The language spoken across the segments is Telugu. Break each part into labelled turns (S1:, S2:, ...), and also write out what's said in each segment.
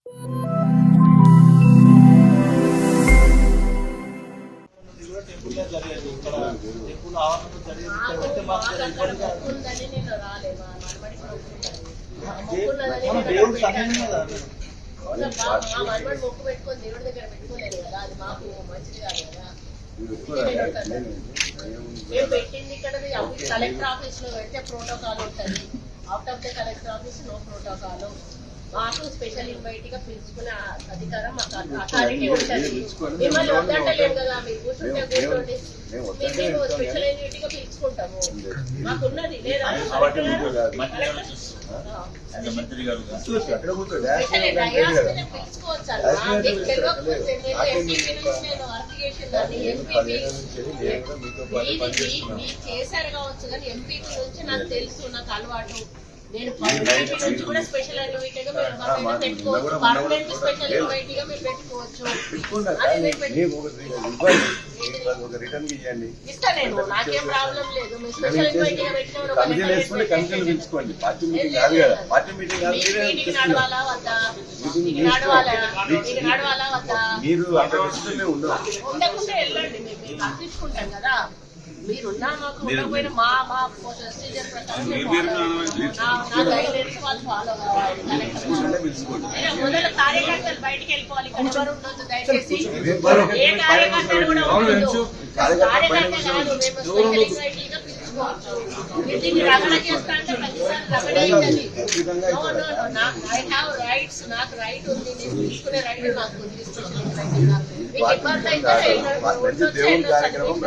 S1: మొక్కు పెట్టుకొని దేవుడి దగ్గర పెట్టుకోలేదు కదా, అది మాకు మంచిది కాదు కదా. మేము పెట్టింది ఇక్కడ కలెక్టర్ ఆఫీస్ లో పెడితే ప్రోటోకాల్ ఉంటుంది. Out of the collector office no protocol. మాకు స్పెషల్ ఇన్వైట్ గా పిలుచుకునే అధికారం మాకు అథారిటీ ఉంటుంది. మిమ్మల్ని వద్దంటలేము కదా, మీరు కూర్చుంటే కూర్చోండి, మేము స్పెషల్ ఇన్వైట్ గా పిలుచుకుంటాము. మాకున్నది లేదా చేశారు కావచ్చు కానీ ఎంపీపీ నుంచి నాకు తెలుసు, నాకు అలవాటు. నేను పర్మనెంట్ నుంచి కూడా స్పెషల్ ఇన్వైట్ గా పెట్టుకోవచ్చు, పర్మనెంట్ స్పెషల్ ఇన్వైట్ గా మీరు పెట్టుకోవచ్చు. ఇస్తా నేను, నాకేం ప్రాబ్లం లేదు. మీరు స్పెషల్ ఇన్వైట్ గా నడవాలా వద్దా, నడవాలా వద్దా, ఉండకుండా వెళ్ళండి. మేము అర్థించుకుంటాం కదా, మీరున్నా మాకు ఉండకపోయినా మా ప్రొసీజర్ ప్రకారం నా గైడెన్స్ వాళ్ళు ఫాలో కావాలి. మొదలు కార్యకర్తలు బయటికి వెళ్ళిపోవాలి, ఇక్కడ ఎవరు ఉండొద్దు దయచేసి. ఏ కార్యకర్తలు కూడా ఉండొద్దు, కార్యకర్త కాదు. మేము స్పెషల్ ఇన్వైట్ గా పిలుచుకోవచ్చు. మీరు దీన్ని రగడ చేస్తా అంటే ప్రతిసారి రగడే అవుతుంది. ఐ హ్యావ్ రైట్స్, నాకు రైట్ ఉంది, నేను తీసుకునే రైట్ నాకు ఉంది. మీకు ఇబ్బంది అయితే దేవుని కార్యక్రమం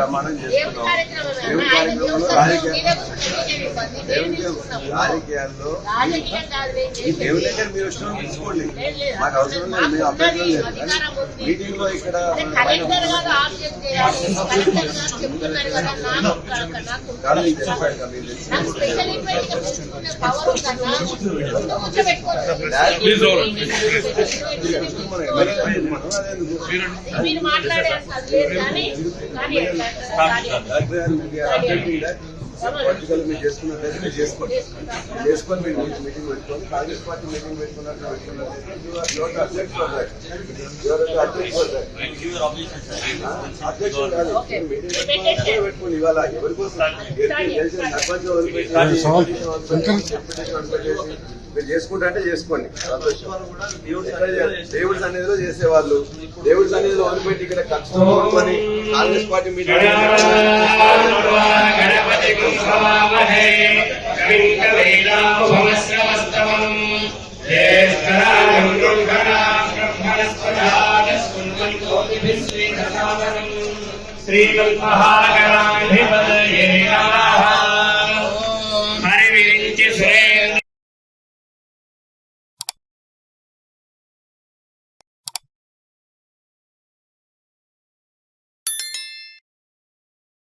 S2: రాజకీయాల్లో దేవుని దగ్గర మీరు వచ్చిన తీసుకోండి, మాకు అవసరం లేదు. మేము అభ్యర్థులు లేదు. మీటింగ్ లో ఇక్కడ
S1: మీరు మాట్లాడే
S2: పొలిటికల్ మీరు చేసుకున్నట్లయితే మీరు చేసుకోండి. చేసుకొని మీరు మీటింగ్ పెట్టుకోండి. కాంగ్రెస్ పార్టీ మీటింగ్ పెట్టుకున్నట్టు అధ్యక్షుడు కాదు, మీటింగ్ పెట్టుకోండి. ఇవాళ ఎవరి కోసం గెలిచిన సర్పంచ్ మీరు చేసుకుంటా అంటే చేసుకోండి. దేవుడి సన్నిధిలో చేసేవాళ్ళు దేవుడి సన్నిధిలో వదిలిపెట్టి ఇక్కడ కష్టపడి కాంగ్రెస్ పార్టీ మీటింగ్
S3: శ్రీకల్పహాకరాధిపతయే నమః. హరి విరించి